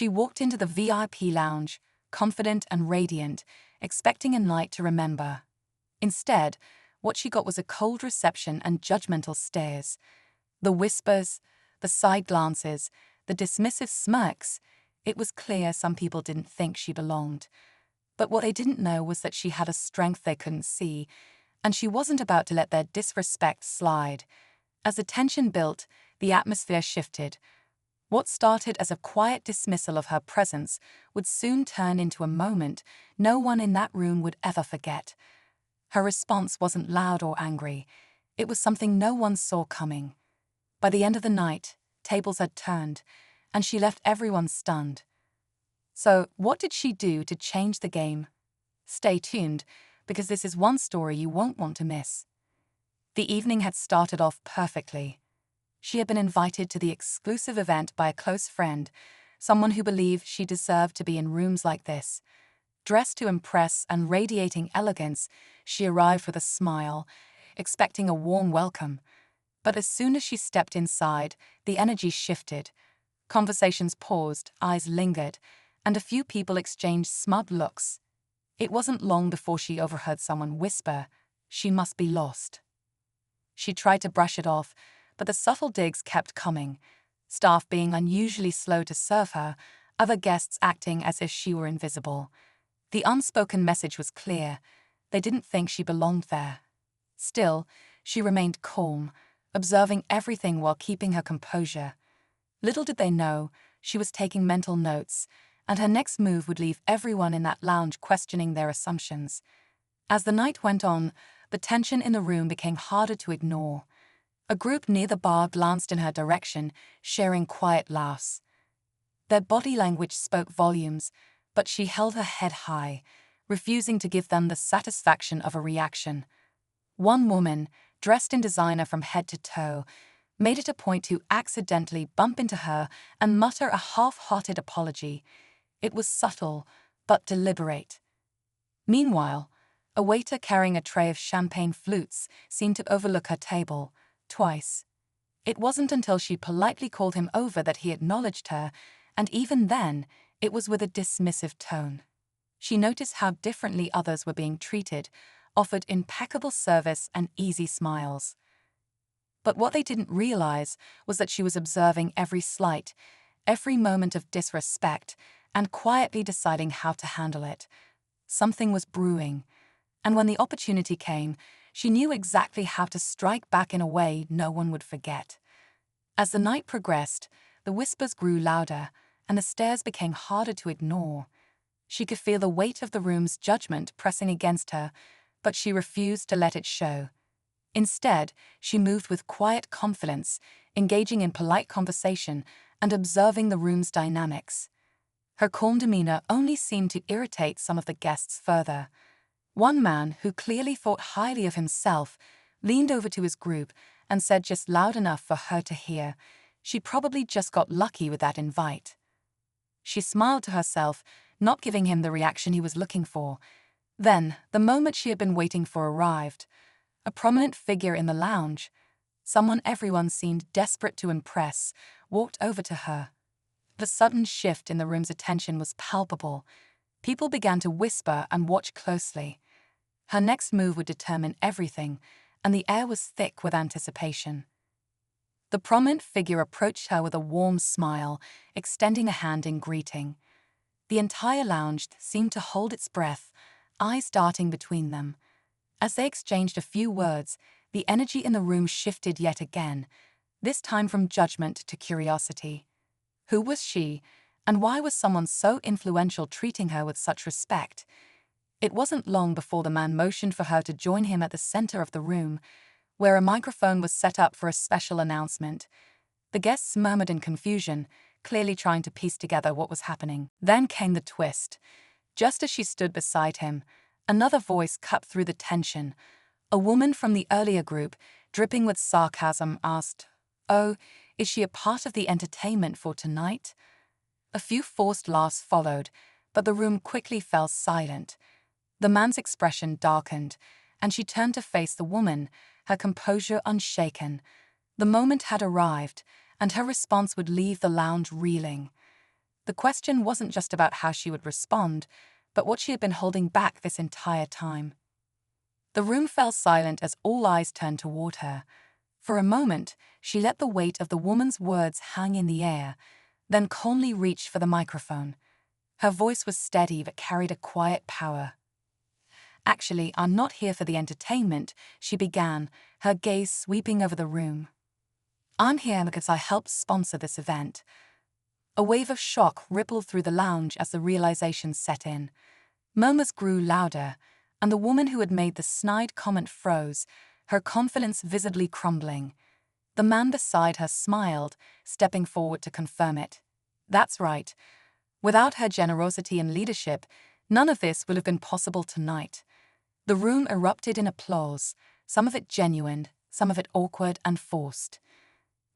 She walked into the VIP lounge, confident and radiant, expecting a night to remember. Instead, what she got was a cold reception and judgmental stares. The whispers, the side glances, the dismissive smirks. It was clear some people didn't think she belonged. But what they didn't know was that she had a strength they couldn't see, and she wasn't about to let their disrespect slide. As the tension built, the atmosphere shifted. What started as a quiet dismissal of her presence would soon turn into a moment no one in that room would ever forget. Her response wasn't loud or angry. It was something no one saw coming. By the end of the night, tables had turned, and she left everyone stunned. So, what did she do to change the game? Stay tuned, because this is one story you won't want to miss. The evening had started off perfectly. She had been invited to the exclusive event by a close friend, someone who believed she deserved to be in rooms like this. Dressed to impress and radiating elegance, she arrived with a smile, expecting a warm welcome. But as soon as she stepped inside, the energy shifted. Conversations paused, eyes lingered, and a few people exchanged smug looks. It wasn't long before she overheard someone whisper, "She must be lost." She tried to brush it off, but the subtle digs kept coming, staff being unusually slow to serve her, other guests acting as if she were invisible. The unspoken message was clear. They didn't think she belonged there. Still, she remained calm, observing everything while keeping her composure. Little did they know, she was taking mental notes, and her next move would leave everyone in that lounge questioning their assumptions. As the night went on, the tension in the room became harder to ignore. A group near the bar glanced in her direction, sharing quiet laughs. Their body language spoke volumes, but she held her head high, refusing to give them the satisfaction of a reaction. One woman, dressed in designer from head to toe, made it a point to accidentally bump into her and mutter a half-hearted apology. It was subtle, but deliberate. Meanwhile, a waiter carrying a tray of champagne flutes seemed to overlook her table, twice. It wasn't until she politely called him over that he acknowledged her, and even then, it was with a dismissive tone. She noticed how differently others were being treated, offered impeccable service and easy smiles. But what they didn't realize was that she was observing every slight, every moment of disrespect, and quietly deciding how to handle it. Something was brewing, and when the opportunity came, she knew exactly how to strike back in a way no one would forget. As the night progressed, the whispers grew louder, and the stares became harder to ignore. She could feel the weight of the room's judgment pressing against her, but she refused to let it show. Instead, she moved with quiet confidence, engaging in polite conversation and observing the room's dynamics. Her calm demeanor only seemed to irritate some of the guests further. One man, who clearly thought highly of himself, leaned over to his group and said just loud enough for her to hear, "She probably just got lucky with that invite." She smiled to herself, not giving him the reaction he was looking for. Then, the moment she had been waiting for arrived. A prominent figure in the lounge, someone everyone seemed desperate to impress, walked over to her. The sudden shift in the room's attention was palpable. People began to whisper and watch closely. Her next move would determine everything, and the air was thick with anticipation. The prominent figure approached her with a warm smile, extending a hand in greeting. The entire lounge seemed to hold its breath, eyes darting between them. As they exchanged a few words, the energy in the room shifted yet again, this time from judgment to curiosity. Who was she, and why was someone so influential treating her with such respect? It wasn't long before the man motioned for her to join him at the center of the room, where a microphone was set up for a special announcement. The guests murmured in confusion, clearly trying to piece together what was happening. Then came the twist. Just as she stood beside him, another voice cut through the tension. A woman from the earlier group, dripping with sarcasm, asked, "Oh, is she a part of the entertainment for tonight?" A few forced laughs followed, but the room quickly fell silent. The man's expression darkened, and she turned to face the woman, her composure unshaken. The moment had arrived, and her response would leave the lounge reeling. The question wasn't just about how she would respond, but what she had been holding back this entire time. The room fell silent as all eyes turned toward her. For a moment, she let the weight of the woman's words hang in the air, then calmly reached for the microphone. Her voice was steady but carried a quiet power. "Actually, I'm not here for the entertainment," she began, her gaze sweeping over the room. "I'm here because I helped sponsor this event." A wave of shock rippled through the lounge as the realization set in. Murmurs grew louder, and the woman who had made the snide comment froze, her confidence visibly crumbling. The man beside her smiled, stepping forward to confirm it. "That's right. Without her generosity and leadership, none of this would have been possible tonight." The room erupted in applause, some of it genuine, some of it awkward and forced.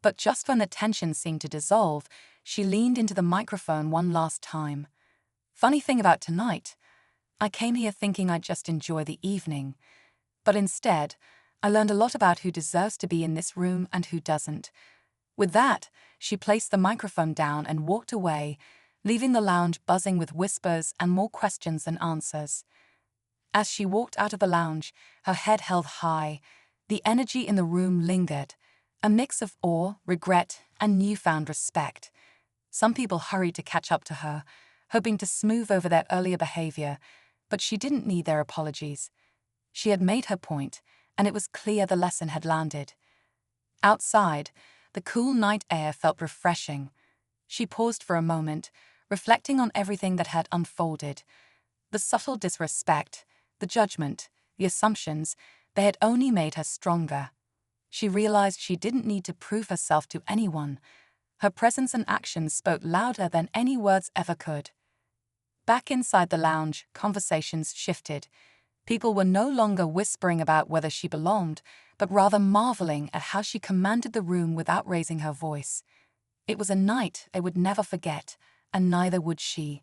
But just when the tension seemed to dissolve, she leaned into the microphone one last time. "Funny thing about tonight, I came here thinking I'd just enjoy the evening. But instead, I learned a lot about who deserves to be in this room and who doesn't." With that, she placed the microphone down and walked away, leaving the lounge buzzing with whispers and more questions than answers. As she walked out of the lounge, her head held high, the energy in the room lingered, a mix of awe, regret, and newfound respect. Some people hurried to catch up to her, hoping to smooth over their earlier behavior, but she didn't need their apologies. She had made her point, and it was clear the lesson had landed. Outside, the cool night air felt refreshing. She paused for a moment, reflecting on everything that had unfolded. The subtle disrespect, the judgment, the assumptions, they had only made her stronger. She realized she didn't need to prove herself to anyone. Her presence and actions spoke louder than any words ever could. Back inside the lounge, conversations shifted. People were no longer whispering about whether she belonged, but rather marveling at how she commanded the room without raising her voice. It was a night they would never forget, and neither would she.